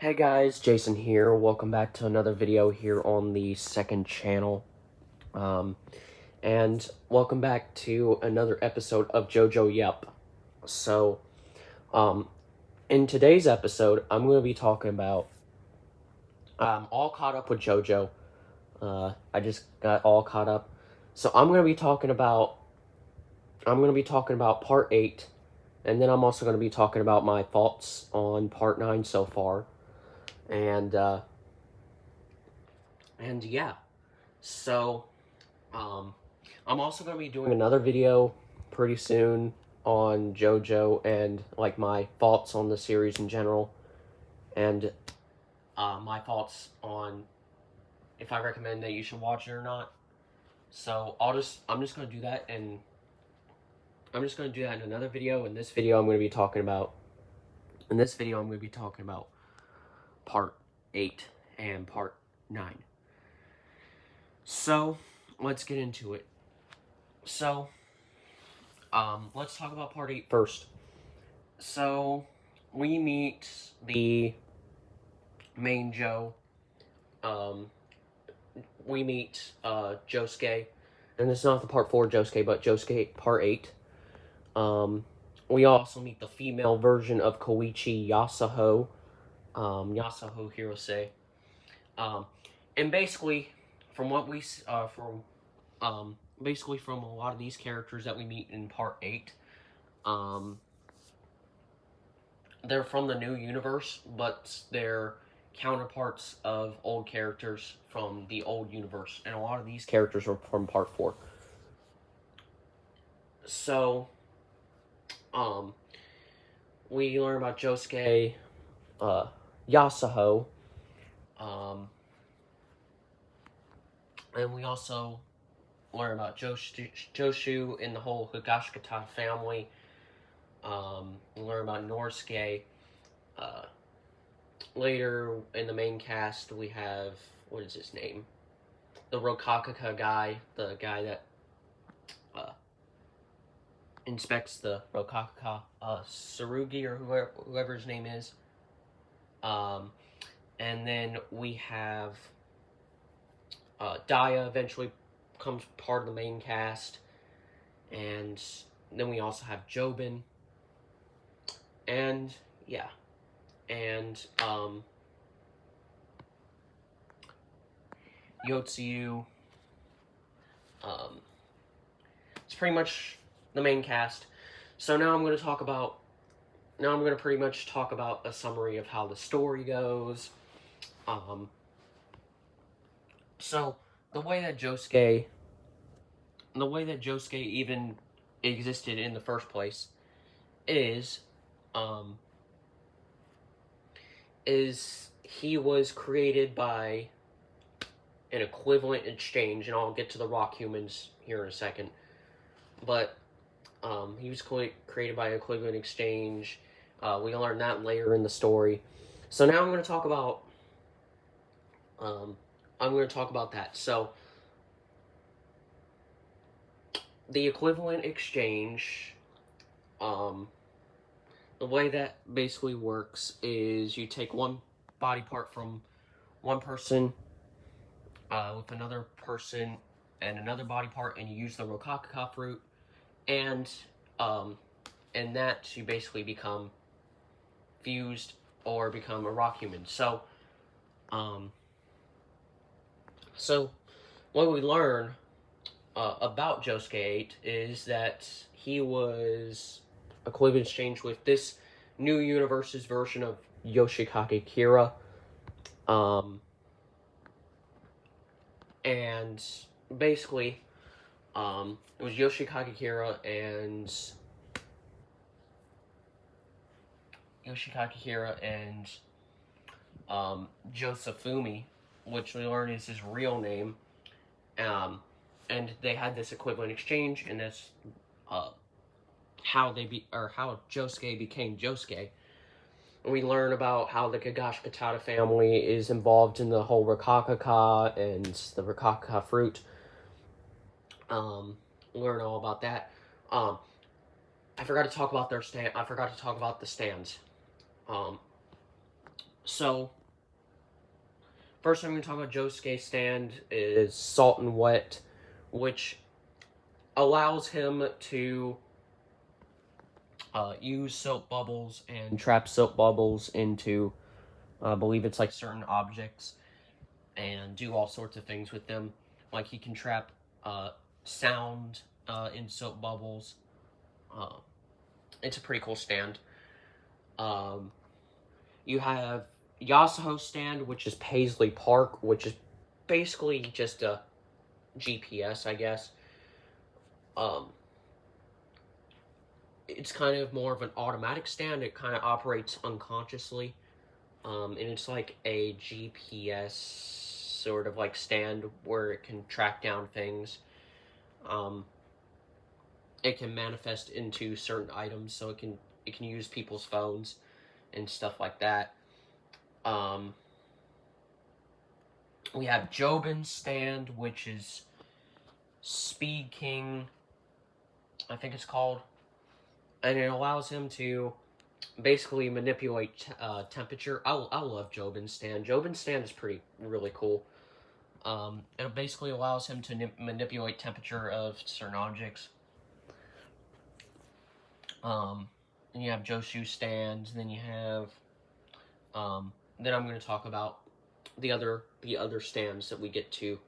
Hey guys, Jason here. Welcome back to another video here on the second channel. And welcome back to another episode of JoJo Yep. So, in today's episode, I'm going to be talking about, all caught up with JoJo. I just got all caught up. So I'm going to be talking about part 8, and then I'm also going to be talking about my thoughts on part 9 so far. And yeah. So, I'm also going to be doing another video pretty soon on JoJo and, like, my thoughts on the series in general. And, my thoughts on if I recommend that you should watch it or not. So, I'm just going to do that, and I'm just going to do that in another video. In this video, I'm going to be talking about part 8 and part 9. So, let's get into it. So, let's talk about part 8 first. So, we meet the main Joe. We meet, Josuke. And this is not the part 4 Josuke, but Josuke part 8. We also meet the female version of Koichi, Yasuho. Yasuho Hirose. And basically, from what we, basically from a lot of these characters that we meet in part 8, they're from the new universe, but they're counterparts of old characters from the old universe, and a lot of these characters are from part 4. So, we learn about Josuke, Yasuho, and we also learn about Joshu and the whole Higashikata family. We learn about Norisuke. Later in the main cast, we have, what is his name? The Rokakaka guy, the guy that inspects the Rokakaka, Tsurugi, or whoever his name is. And then we have Daya eventually becomes part of the main cast. And then we also have Jobin. And, yeah. And, Yotsuyu. It's pretty much the main cast. So now I'm going to pretty much talk about a summary of how the story goes. So the way that Josuke even existed in the first place is he was created by an equivalent exchange, and I'll get to the rock humans here in a second. But he was created by an equivalent exchange. We learn that later in the story. So now I'm going to talk about that. So the equivalent exchange, the way that basically works is you take one body part from one person with another person and another body part, and you use the Rokakaka fruit, and that you basically become fused or become a rock human. So, what we learn about Josuke 8 is that he was equivalent exchange with this new universe's version of Yoshikage Kira. And basically, it was Yoshikage Kira and Josefumi, which we learn is his real name. And they had this equivalent exchange, and that's how Josuke became Josuke. And we learn about how the Higashikata family is involved in the whole Rokakaka and the Rokakaka fruit. Learn all about that. I forgot to talk about the stands. So, first I'm going to talk about Josuke's stand is Salt and Wet, which allows him to use soap bubbles and trap soap bubbles into, I believe it's like certain objects, and do all sorts of things with them. Like he can trap sound in soap bubbles. It's a pretty cool stand. You have Yasuho's stand, which is Paisley Park, which is basically just a GPS, I guess. It's kind of more of an automatic stand. It kind of operates unconsciously. And it's like a GPS sort of like stand where it can track down things. It can manifest into certain items, so it can use people's phones and stuff like that. We have Jobin's stand, which is Speed King, I think it's called, and it allows him to basically manipulate temperature. I love Jobin's stand. Jobin's stand is really cool. It basically allows him to manipulate temperature of certain objects. And you have Joshu's stand. Then you have, then I'm going to talk about the other stands that we get to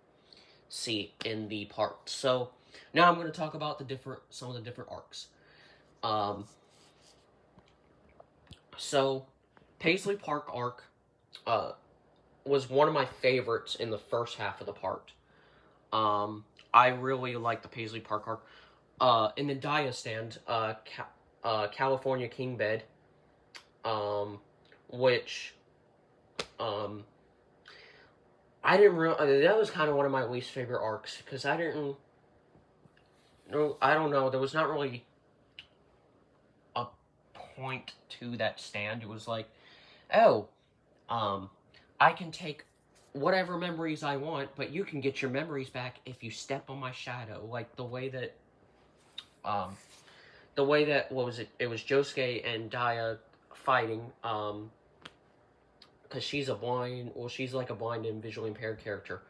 see in the park. So now I'm going to talk about some of the different arcs. So Paisley Park arc was one of my favorites in the first half of the park. I really like the Paisley Park arc. In the Dia stand, California King Bed, which I didn't really. That was kind of one of my least favorite arcs because I don't know. There was not really a point to that stand. It was like, oh, I can take whatever memories I want, but you can get your memories back if you step on my shadow. Like the way that, what was it? It was Josuke and Dia fighting, because she's like a blind and visually impaired character.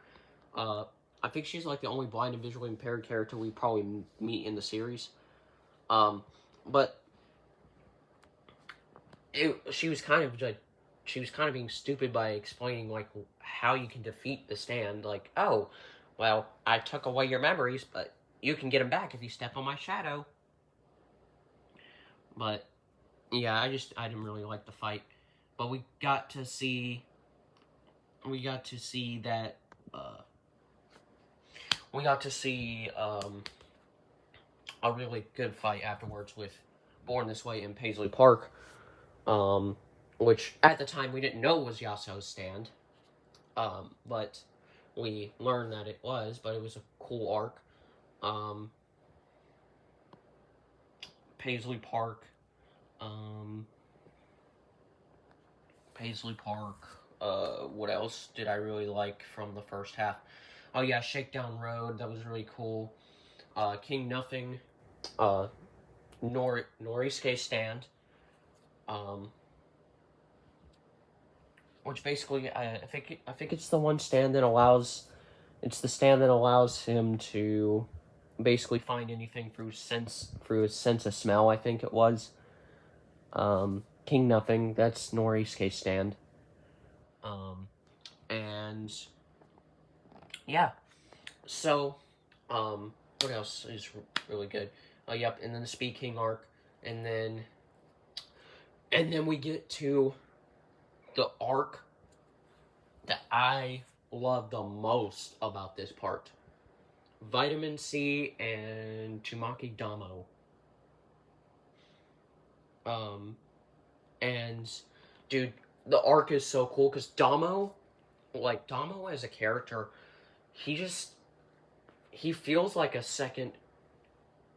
I think she's like the only blind and visually impaired character we probably meet in the series. But she was kind of being stupid by explaining like how you can defeat the stand. Like, oh, well, I took away your memories, but you can get them back if you step on my shadow. But yeah, I didn't really like the fight. But we got to see that a really good fight afterwards with Born This Way in Paisley Park, which at the time we didn't know was Yasuo's stand, but we learned that it was. But it was a cool arc. Paisley Park. What else did I really like from the first half? Oh yeah, Shakedown Road, that was really cool. King Nothing, Norisuke's stand, which basically I think it's the stand that allows him to basically find anything through his sense of smell. I think it was. King Nothing, that's Norisuke's stand. And yeah, so what else is really good? Yep, and then the Speed King arc, and then we get to the arc that I love the most about this part. Vitamin C and Chumaki Damo. And dude, the arc is so cool because Damo as a character, he feels like a second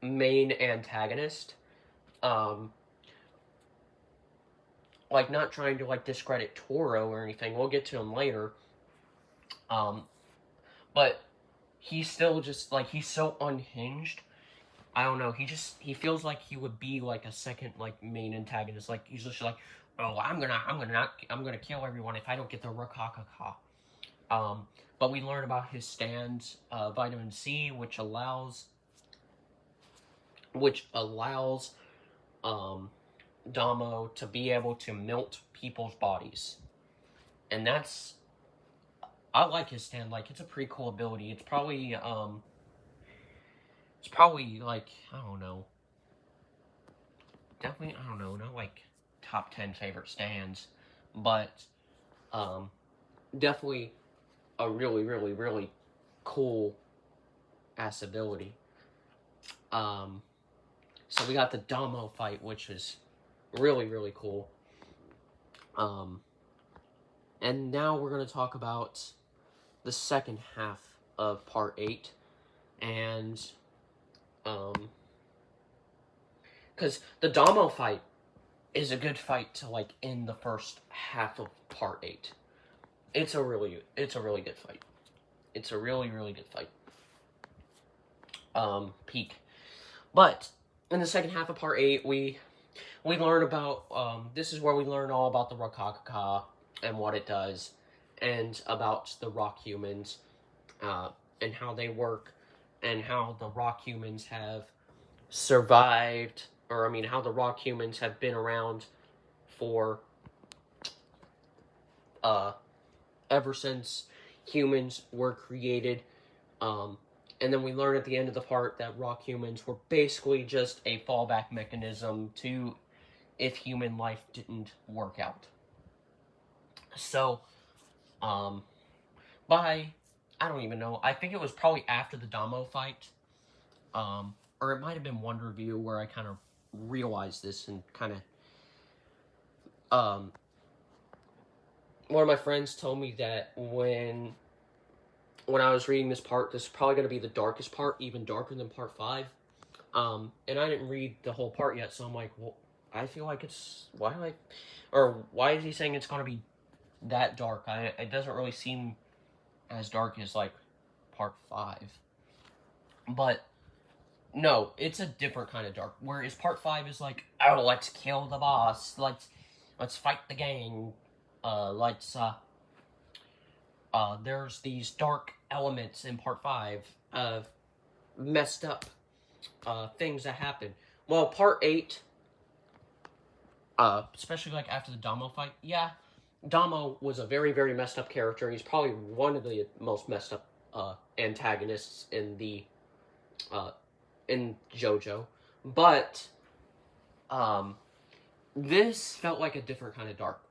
main antagonist. Like, not trying to like discredit Toro or anything. We'll get to him later. But he's still just like, he's so unhinged. I don't know, he feels like he would be like a second like main antagonist. Like, he's just like, oh, I'm gonna kill everyone if I don't get the Rakakaka. But we learn about his stand, vitamin C, which allows Damo to be able to melt people's bodies, and I like his stand. Like, it's a pretty cool ability. It's probably like, I don't know, definitely, I don't know, not like top 10 favorite stands, but definitely a really, really, really cool ass ability. So we got the Damo fight, which is really, really cool. And now we're going to talk about the second half of part 8. And, because the Damo fight is a good fight to, like, end the first half of part 8. It's a really good fight. It's a really, really good fight. Peak. But in the second half of part 8, we learn about, this is where we learn all about the Rakakaka and what it does, and about the rock humans, and how they work, and how the rock humans have survived, or I mean, how the rock humans have been around for, ever since humans were created, and then we learn at the end of the part that rock humans were basically just a fallback mechanism to if human life didn't work out. So, I don't even know, I think it was probably after the Damo fight, or it might have been one review where I kind of realized this and kind of, one of my friends told me that when I was reading this part, this is probably going to be the darkest part, even darker than part 5, and I didn't read the whole part yet, so I'm like, well, I feel like it's, why is he saying it's going to be that dark? It doesn't really seem as dark as, like, part 5. But, no, it's a different kind of dark. Whereas part 5 is like, oh, let's kill the boss. Let's fight the gang. There's these dark elements in part 5 of messed up, things that happen. Well, part 8, especially, like, after the Damo fight, yeah, Damo was a very, very messed up character. He's probably one of the most messed up, antagonists in the, in JoJo. But, this felt like a different kind of dark.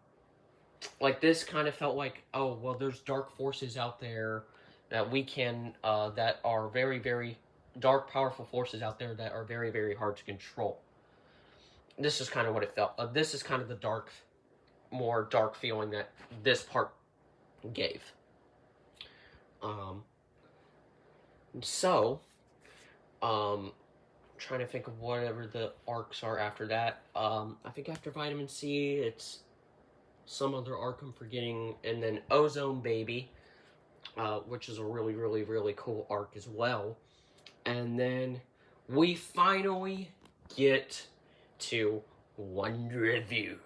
Like, this kind of felt like, oh, well, there's dark forces out there that we can, that are very, very dark, powerful forces out there that are very, very hard to control. This is kind of what it felt. This is kind of the more dark feeling that this part gave. Trying to think of whatever the arcs are after that. I think after Vitamin C, it's some other arc I'm forgetting, and then Ozone Baby, which is a really, really, really cool arc as well. And then we finally get to one review.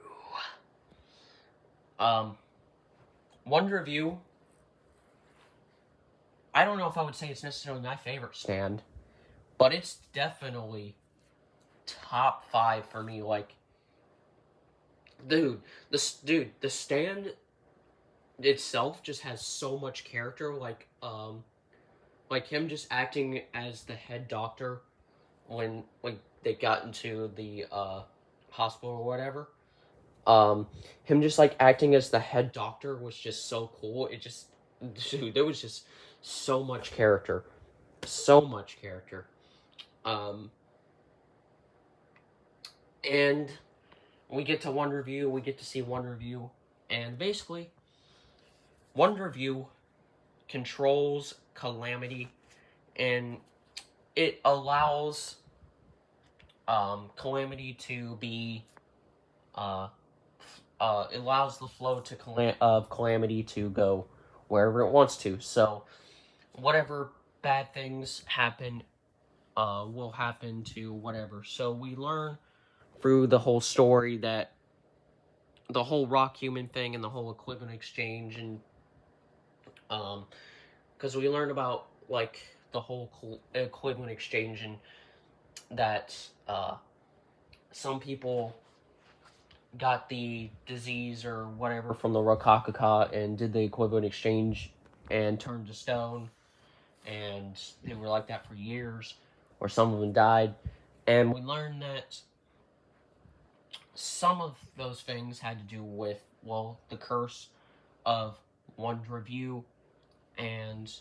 One review, I don't know if I would say it's necessarily my favorite stand, but it's definitely top 5 for me. Like, the stand itself just has so much character. Like him just acting as the head doctor when they got into the hospital or whatever. Him just, like, acting as the head doctor was just so cool. Dude, there was just so much character. So much character. And we get to one review, we get to see one review, and basically, one review controls Calamity, and it allows, Calamity to be, it allows the flow of Calamity to go wherever it wants to. So, whatever bad things happen, will happen to whatever. So we learn through the whole story that the whole rock human thing and the whole equivalent exchange, and because we learned about like the whole equivalent exchange, and that some people got the disease or whatever from the Rokakaka and did the equivalent exchange and turned to stone, and they were like that for years, or some of them died. And we learned that some of those things had to do with, well, the curse of one review and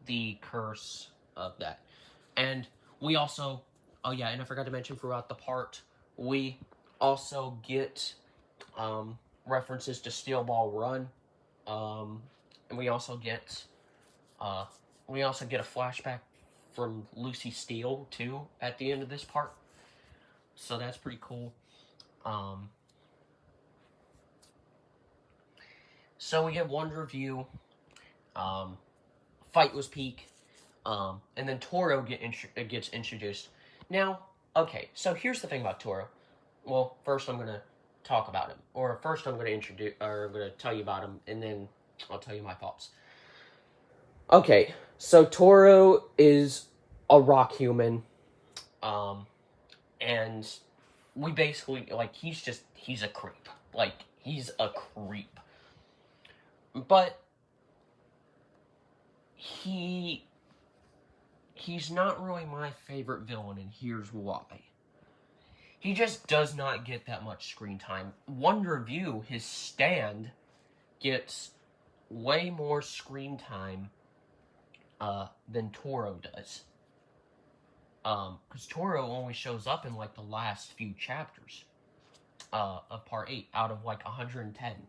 the curse of that. And we also, oh yeah, and I forgot to mention throughout the part, we also get references to Steel Ball Run, and we also get a flashback from Lucy Steele too at the end of this part, so that's pretty cool. So we get one review. Fight was peak. And then Toro gets introduced. Now, okay, so here's the thing about Toro. Well, first I'm gonna talk about him, or first I'm gonna tell you about him, and then I'll tell you my thoughts. Okay, so Toro is a rock human, and we basically, like, he's a creep. Like, he's a creep. But he's not really my favorite villain, and here's why. He just does not get that much screen time. One review, his stand, gets way more screen time than Toro does. Because Toro only shows up in, like, the last few chapters of Part 8 out of, like, 110.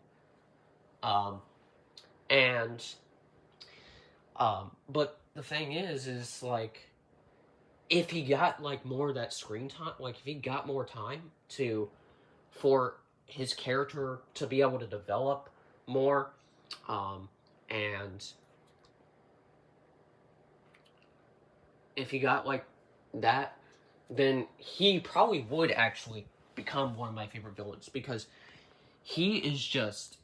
But the thing is, like, if he got, like, more of that screen time, like, if he got more time for his character to be able to develop more, and if he got, like, that, then he probably would actually become one of my favorite villains, because he is just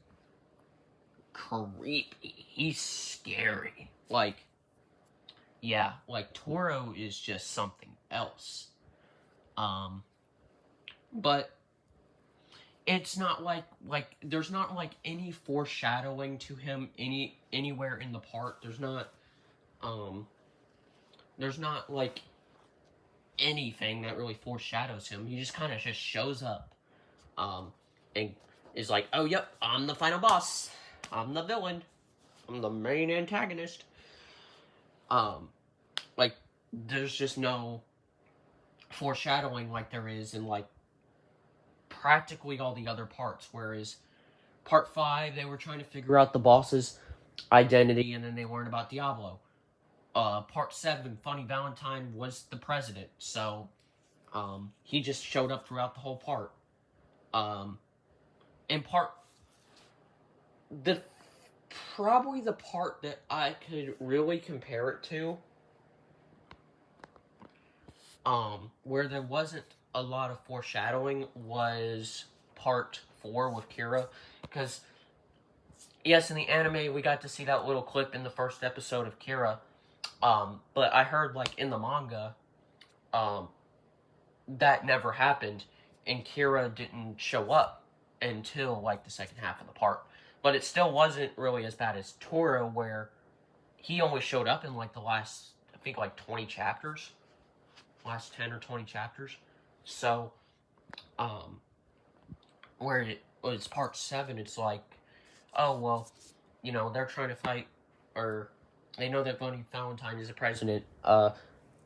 creepy. He's scary. Like, yeah, like, Toro is just something else. But it's not like, there's not, like, any foreshadowing to him anywhere in the part. There's not, like, anything that really foreshadows him. He just kind of just shows up, and is like, oh, yep, I'm the final boss. I'm the villain. I'm the main antagonist. Like, there's just no foreshadowing like there is in, like, practically all the other parts, whereas Part 5, they were trying to figure out the boss's identity, and then they learned about Diablo. Part 7, Funny Valentine was the president, so, he just showed up throughout the whole part. And probably the part that I could really compare it to, where there wasn't a lot of foreshadowing, was Part 4 with Kira, because, yes, in the anime, we got to see that little clip in the first episode of Kira, but I heard, like, in the manga, that never happened, and Kira didn't show up until, like, the second half of the part. But it still wasn't really as bad as Toro, where he only showed up in, like, the last, I think, like, 20 chapters. Last 10 or 20 chapters. So, where it was Part 7, it's like, oh, well, you know, they're trying to fight, or they know that Funny Valentine is the president, and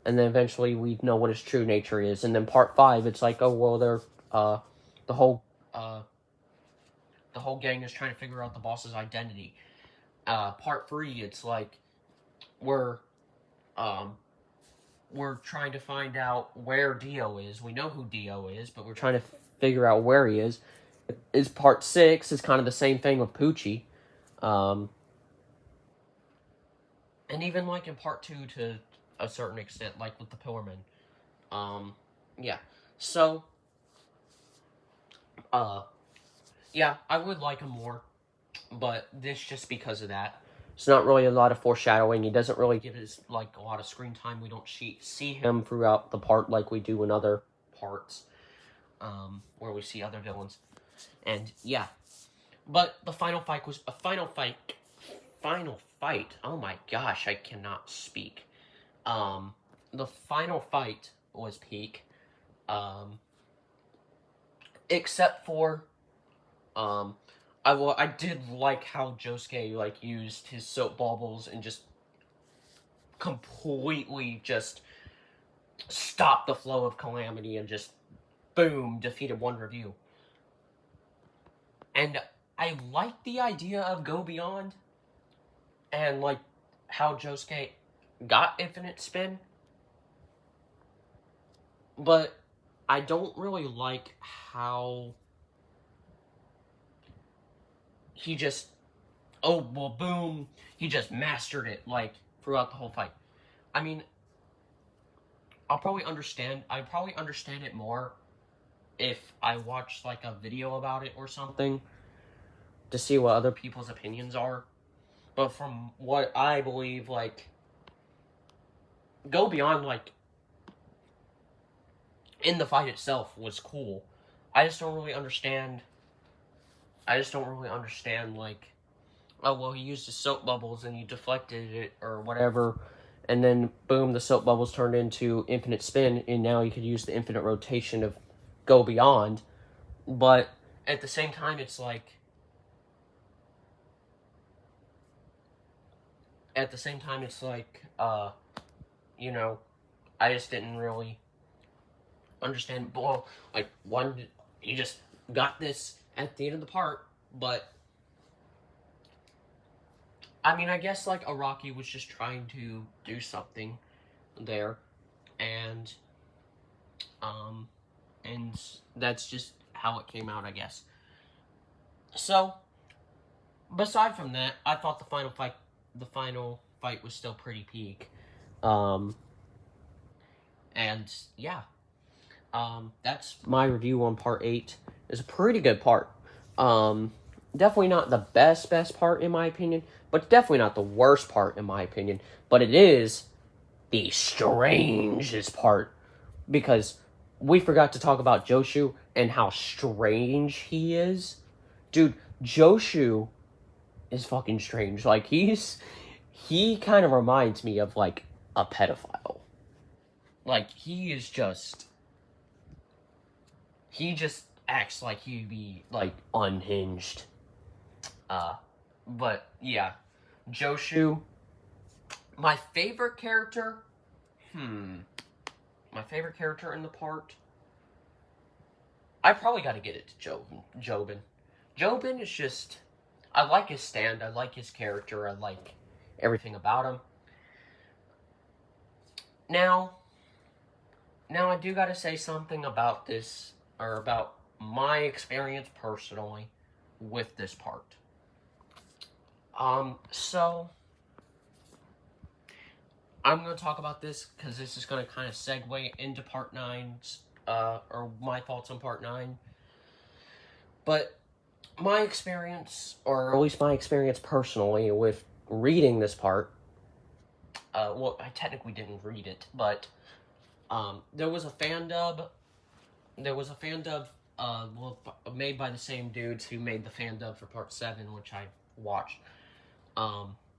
then eventually we know what his true nature is. And then Part 5, it's like, oh, well, they're, the whole gang is trying to figure out the boss's identity. Part 3, it's like, we're trying to find out where Dio is. We know who Dio is, but we're trying to figure out where he is. Part 6 is kind of the same thing with Poochie. And even, like, in Part 2 to a certain extent, like with the Pillarmen. yeah. So, yeah, I would like him more, but this just because of that. It's not really a lot of foreshadowing. He doesn't really give us, like, a lot of screen time. We don't see him throughout the part like we do in other parts, where we see other villains. And, yeah. But the final fight was a final fight. Oh my gosh, I cannot speak. The final fight was peak. Except for, I did like how Josuke, like, used his soap bubbles and just completely just stopped the flow of calamity and just, boom, defeated one review. And I like the idea of Go Beyond and, like, how Josuke got infinite spin. But I don't really like how he just, oh, well, boom, he just mastered it, like, throughout the whole fight. I mean, I'd probably understand it more if I watched, like, a video about it or something to see what other people's opinions are. But from what I believe, like, Go Beyond, like, in the fight itself was cool. I just don't really understand, like, oh, well, he used his soap bubbles and he deflected it or whatever, and then, boom, the soap bubbles turned into infinite spin, and now you could use the infinite rotation of Go Beyond. But at the same time, it's like, you know, I just didn't really understand. Well, like, he just got this at the end of the part, but I mean, I guess, like, Araki was just trying to do something there, and that's just how it came out, I guess. So, beside from that, I thought the final fight was still pretty peak. And, yeah. That's my review on part 8. It's a pretty good part. Definitely not the best part in my opinion, but definitely not the worst part in my opinion. But it is the strangest part, because we forgot to talk about Joshu and how strange he is. Dude, Joshu is fucking strange. Like, he kind of reminds me of, like, a pedophile. Like, he just acts like he'd be, like, unhinged. But, yeah. Joshu. My favorite character? My favorite character in the part? I probably gotta get it to Jobin. Jobin is just, I like his stand, I like his character, I like everything about him. Now I do gotta say something about this, or about my experience personally with this part. So, I'm going to talk about this because this is going to kind of segue into part 9's, or my thoughts on part 9. But my experience, or at least my experience personally with reading this part, well, I technically didn't read it, but, there was a fan dub, made by the same dudes who made the fan dub for part 7, which I watched.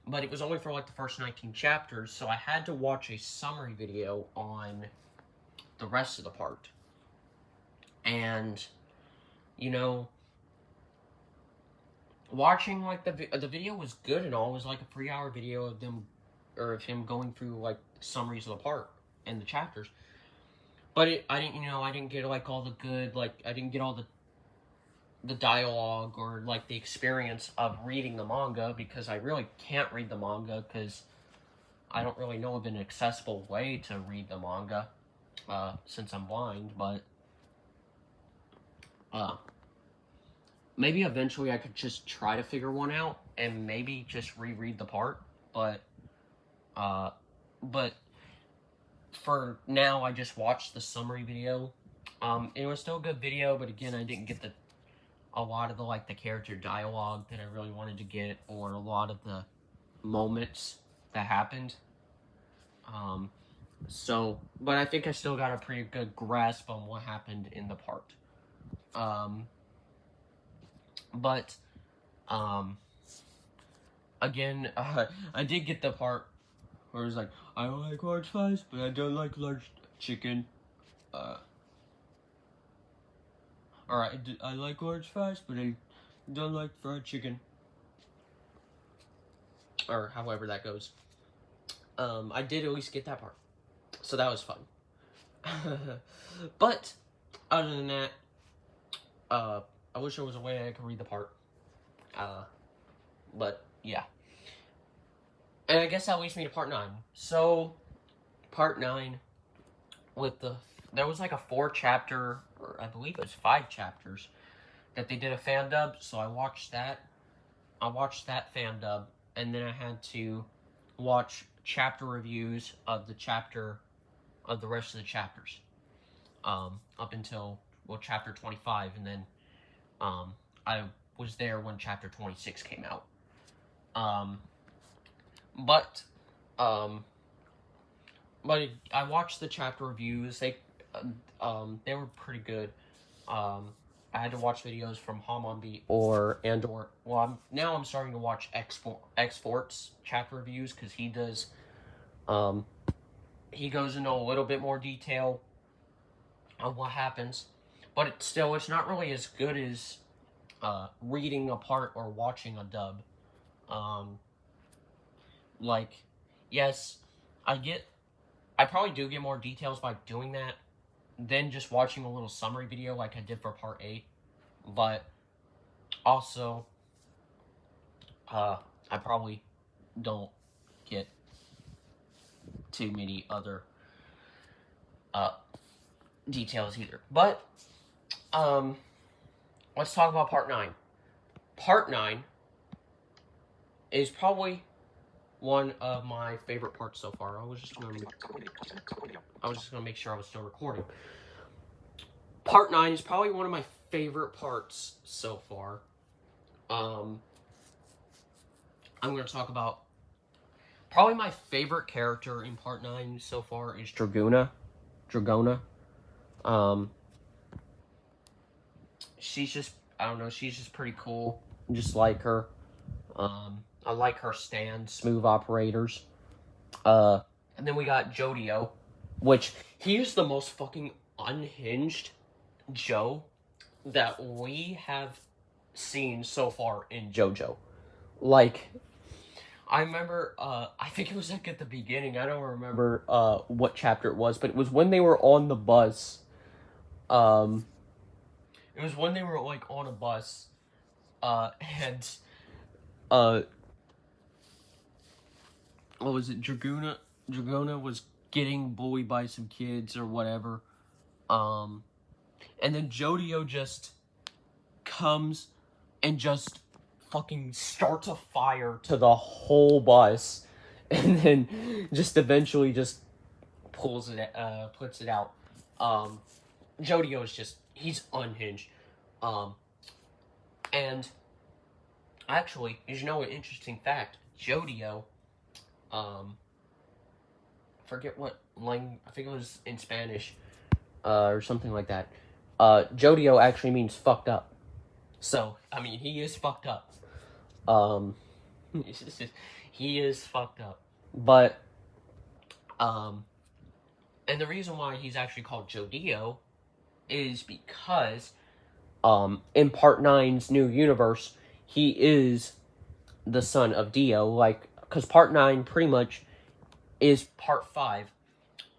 But it was only for, like, the first 19 chapters, so I had to watch a summary video on the rest of the part. And, you know, watching, like, the video was good and all. It was, like, a 3-hour video of him going through, like, summaries of the part and the chapters. But I didn't get, like, all the good, like, I didn't get all the dialogue or, like, the experience of reading the manga, because I really can't read the manga because I don't really know of an accessible way to read the manga, since I'm blind. But maybe eventually I could just try to figure one out and maybe just reread the part, but for now, I just watched the summary video. It was still a good video, but again, I didn't get a lot of the, like, the character dialogue that I really wanted to get, or a lot of the moments that happened. But I think I still got a pretty good grasp on what happened in the part. Again, I did get the part where it's like, I don't like large fries, but I don't like large chicken. Alright, I like large fries, but I don't like fried chicken. Or however that goes. I did at least get that part. So that was fun. But, other than that, I wish there was a way I could read the part. But, yeah. And I guess that leads me to part 9. So, part 9, there was like a 4-chapter, or I believe it was 5 chapters, that they did a fan dub, so I watched that. I watched that fan dub, and then I had to watch chapter reviews of the rest of the chapters. Up until, well, chapter 25, and then, I was there when chapter 26 came out. But I watched the chapter reviews. They were pretty good. I had to watch videos from Hamon well, I'm starting to watch X-Fort's chapter reviews, because he does, he goes into a little bit more detail of what happens, but it's not really as good as, reading a part or watching a dub. Like, yes, I probably do get more details by doing that than just watching a little summary video like I did for part 8, but also, I probably don't get too many other, details either. But, let's talk about part 9. Part 9 is probably one of my favorite parts so far. I was just gonna make sure I was still recording. Part 9 is probably one of my favorite parts so far. I'm gonna talk about probably my favorite character in part 9 so far is Dragona. She's just, I don't know, she's just pretty cool. Just like her. I like her stand, smooth operators. And then we got JoJo, which he is the most fucking unhinged Joe that we have seen so far in JoJo. Like, I remember, I think it was like at the beginning, I don't remember what chapter it was, but it was when they were on the bus. It was when they were, like, on a bus, and, what was it, Dragona was getting bullied by some kids or whatever, and then JoJo just comes and just fucking starts a fire to the whole bus, and then just eventually just puts it out. JoJo is just, he's unhinged. And actually, did you know an interesting fact? JoJo, forget what language, I think it was in Spanish, or something like that. JoJo actually means fucked up. So, I mean, he is fucked up. He is fucked up. But, and the reason why he's actually called JoJo is because, in Part 9's new universe, he is the son of Dio, like, because Part 9 pretty much is Part 5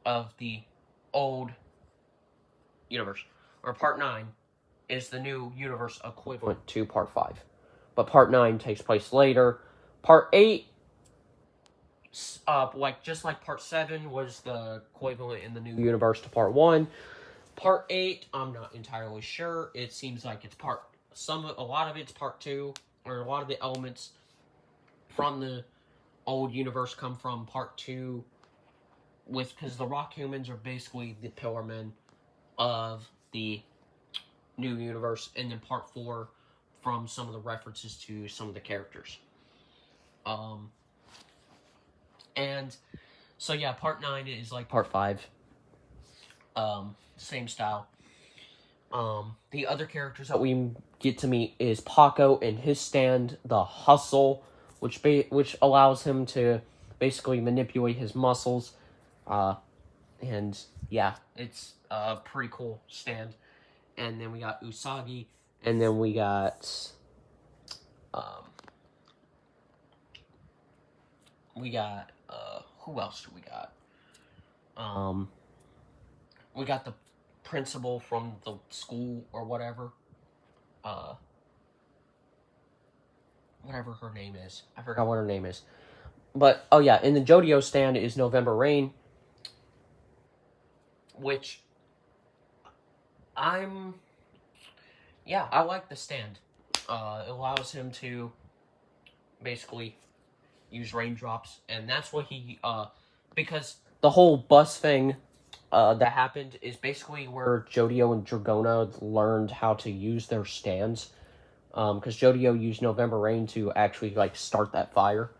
of the old universe. Or Part 9 is the new universe equivalent to Part 5. But Part 9 takes place later. Part 8, just like Part 7 was the equivalent in the new universe to Part 1. Part 8, I'm not entirely sure. It seems like it's a lot of it's Part 2, or a lot of the elements from the old universe come from Part 2, because the Rock Humans are basically the Pillar Men of the new universe, and then part 4 from some of the references to some of the characters. And so yeah, part 9 is like part 5. Same style. The other characters that we get to meet is Paco and his stand, the Hustle, which allows him to basically manipulate his muscles. And yeah, it's a pretty cool stand. And then we got Usagi, and then we got who else do we got? We got the principal from the school or whatever. Whatever her name is. I forgot what her name is. But, oh yeah, in the JoJo stand is November Rain, which I like the stand. It allows him to basically use raindrops, and that's what he, because the whole bus thing that happened is basically where JoJo and Dragona learned how to use their stands, because JoJo used November Rain to actually, like, start that fire.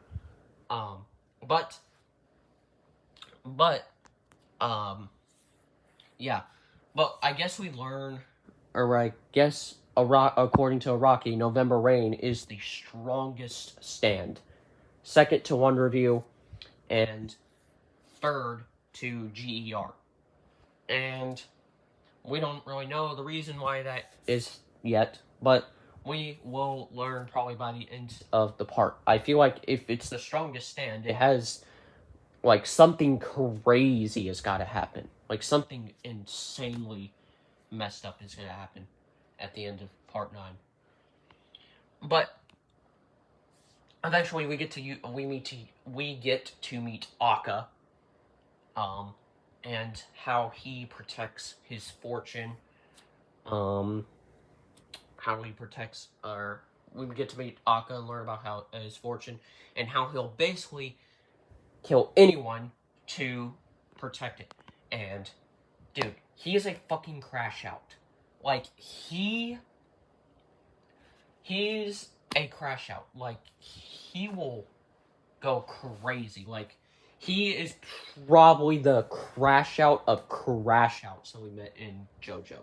Yeah, but I guess we learn, or I guess, according to Araki, November Rain is the strongest stand. Second to One Review, and third to GER. And we don't really know the reason why that is yet, but we will learn probably by the end of the part. I feel like if it's the strongest stand, it has, like, something crazy has got to happen. Like, something insanely messed up is going to happen at the end of part 9. But eventually we get to meet Akka, and how he protects his fortune. We get to meet Akka and learn about his fortune, and how he'll basically kill anyone to protect it. And, dude, he is a fucking crash out. Like, he's a crash out. Like, he will go crazy. Like, he is probably the crash out of crash outs that we met in JoJo.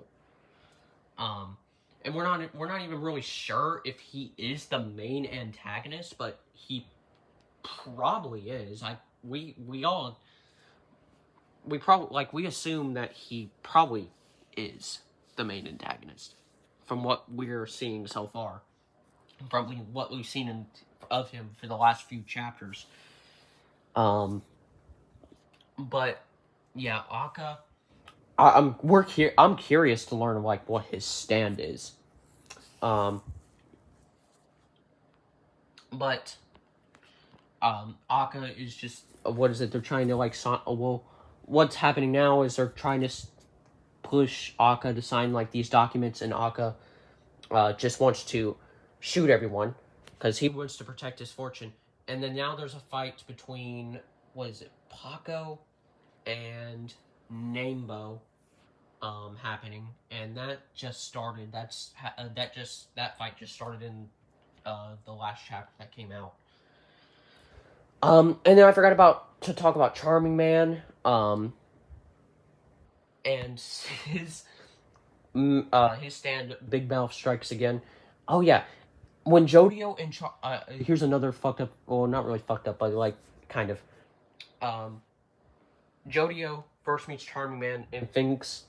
And we're not even really sure if he is the main antagonist, but he probably is. We assume that he probably is the main antagonist from what we're seeing so far. Probably what we've seen of him for the last few chapters. But yeah, Akka. I'm curious to learn, like, what his stand is. But Akka is just, what is it? They're trying to, like, what's happening now is they're trying to push Akka to sign, like, these documents, and Akka just wants to shoot everyone because he wants to protect his fortune. And then now there's a fight between, what is it, Paco and Namebo happening, and that just started. That fight just started in the last chapter that came out. And then I forgot to talk about Charming Man, and his stand, Big Mouth Strikes Again. Oh yeah, when JoJo and here's another fucked up, well, not really fucked up, but, like, kind of. JoJo first meets Charming Man and thinks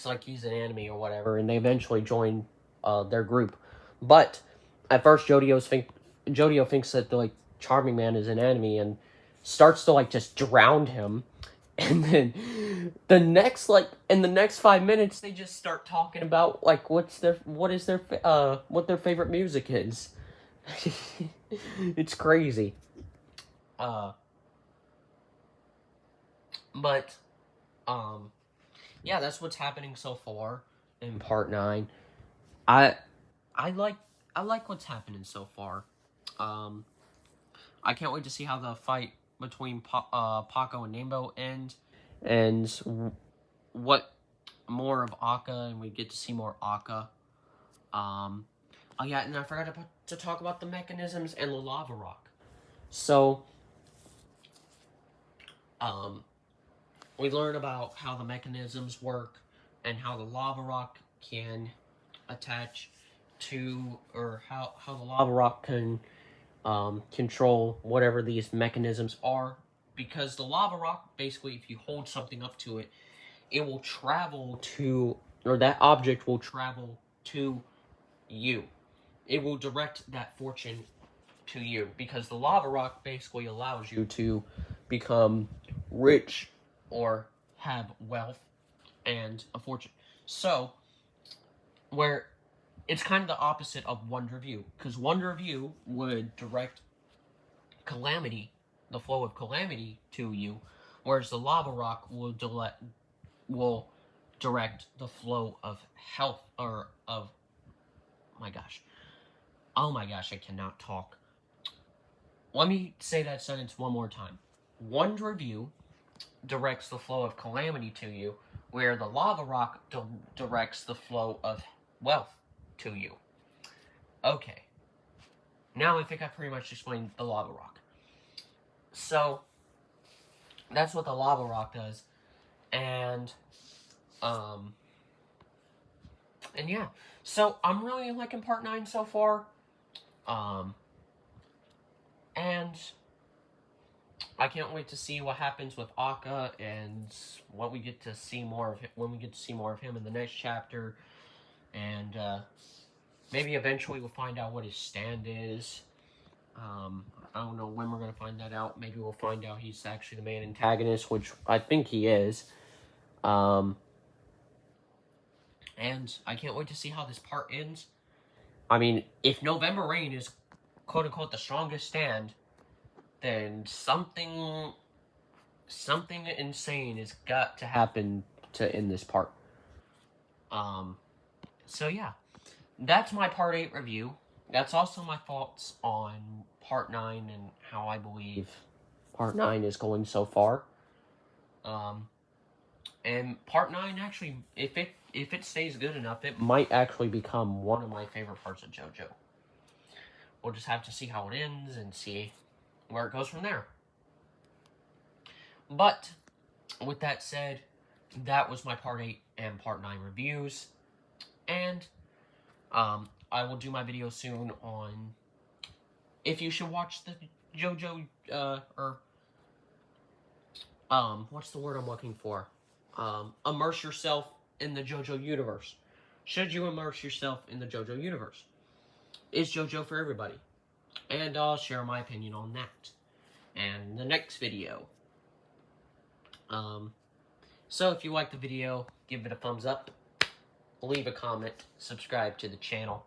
like he's an enemy or whatever, and they eventually join their group. But at first, JoJo thinks that the, like, Charming Man is an enemy and starts to, like, just drown him. And then in the next 5 minutes, they just start talking about, like, what their favorite music is. It's crazy. But yeah, that's what's happening so far in part 9. I like what's happening so far. I can't wait to see how the fight between Paco and Nambo and what more of Akka, and we get to see more Akka. Oh yeah, and I forgot to talk about the mechanisms and the lava rock. So, we learn about how the mechanisms work and how the lava rock can attach to, or how the lava rock can control whatever these mechanisms are. Because the lava rock, basically, if you hold something up to it, it will travel to, or that object will travel to you. It will direct that fortune to you, because the lava rock basically allows you to become rich or have wealth and a fortune. So, where it's kind of the opposite of Wonder View, because Wonder View would direct calamity, the flow of calamity to you, whereas the lava rock will direct the flow of health, or of, oh my gosh, I cannot talk. Let me say that sentence one more time. Wonder View directs the flow of calamity to you, where the lava rock directs the flow of wealth to you. Okay. Now I think I pretty much explained the lava rock. So, that's what the lava rock does. And yeah. So, I'm really liking part 9 so far. And I can't wait to see what happens with Akka and what we get to see more of him, when we get to see more of him in the next chapter. And maybe eventually we'll find out what his stand is. I don't know when we're going to find that out. Maybe we'll find out he's actually the main antagonist, which I think he is. And I can't wait to see how this part ends. I mean, if November Rain is quote-unquote the strongest stand, then something insane has got to happen to end this part. So yeah, that's my part 8 review. That's also my thoughts on part 9 and how I believe part 9 is going so far. And part 9, actually, if it stays good enough, it might actually become one of my favorite parts of JoJo. We'll just have to see how it ends and see where it goes from there. But, with that said, that was my part 8 and part 9 reviews. And, I will do my video soon on if you should watch the JoJo, what's the word I'm looking for? Immerse yourself in the JoJo universe. Should you immerse yourself in the JoJo universe? Is JoJo for everybody? And I'll share my opinion on that. And the next video. So if you liked the video, give it a thumbs up, leave a comment, subscribe to the channel,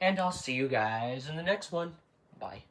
and I'll see you guys in the next one. Bye.